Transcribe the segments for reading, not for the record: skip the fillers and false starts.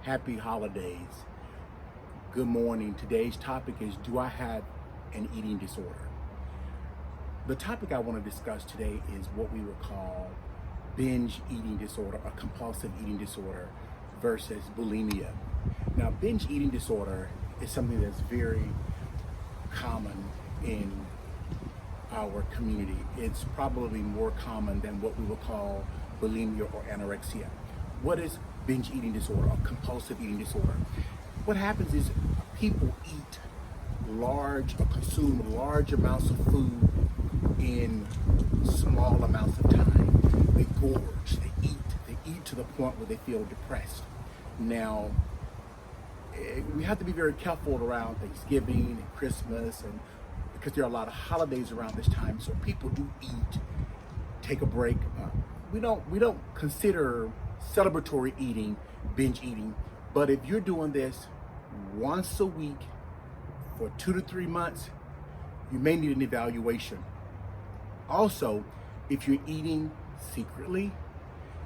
Happy holidays. Good morning. Today's topic is, do I have an eating disorder? The topic I want to discuss today is what we would call binge eating disorder or compulsive eating disorder versus bulimia. Now, binge eating disorder is something that's very common in our community. It's probably more common than what we would call bulimia or anorexia. What is binge eating disorder or compulsive eating disorder? What happens is people eat large or consume large amounts of food in small amounts of time. They gorge, they eat to the point where they feel depressed. Now, we have to be very careful around Thanksgiving and Christmas, and because there are a lot of holidays around this time, so people do eat, take a break. We don't consider celebratory eating binge eating, but if you're doing this once a week for 2 to 3 months, you may need an evaluation. Also, if you're eating secretly,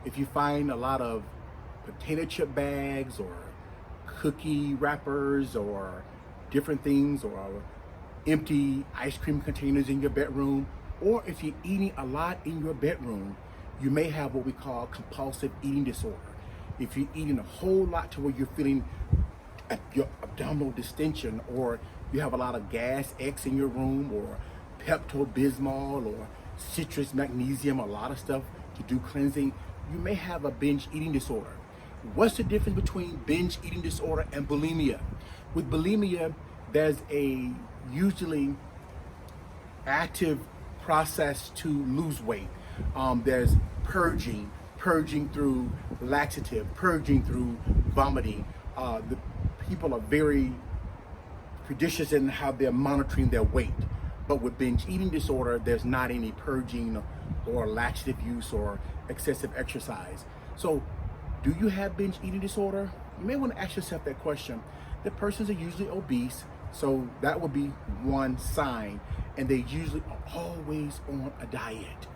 if you find a lot of potato chip bags or cookie wrappers or different things, or empty ice cream containers in your bedroom, or if you're eating a lot in your bedroom, you may have what we call compulsive eating disorder. If you're eating a whole lot to where you're feeling your abdominal distension, or you have a lot of gas X in your room, or Pepto-Bismol or citrus magnesium, a lot of stuff to do cleansing, you may have a binge eating disorder. What's the difference between binge eating disorder and bulimia? With bulimia, there's a usually active process to lose weight. There's purging through laxative, purging through vomiting. The people are very judicious in how they're monitoring their weight. But with binge eating disorder, there's not any purging or laxative use or excessive exercise. So, do you have binge eating disorder? You may want to ask yourself that question. The persons are usually obese, so that would be one sign, and they usually are always on a diet.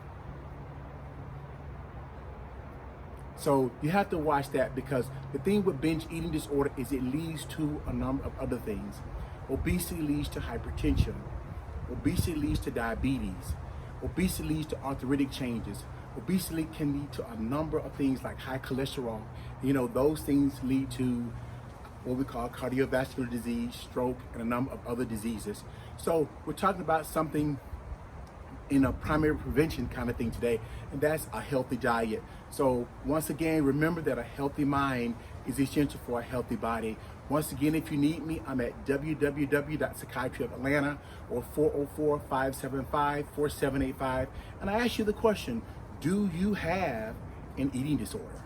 So you have to watch that, because the thing with binge eating disorder is it leads to a number of other things. Obesity leads to hypertension. Obesity leads to diabetes. Obesity leads to arthritic changes. Obesity can lead to a number of things like high cholesterol. Those things lead to what we call cardiovascular disease, stroke, and a number of other diseases. So we're talking about something in a primary prevention kind of thing today, and that's a healthy diet. So once again, remember that a healthy mind is essential for a healthy body. Once again, if you need me, I'm at www.psychiatryatlanta or 404-575-4785. And I ask you the question, do you have an eating disorder?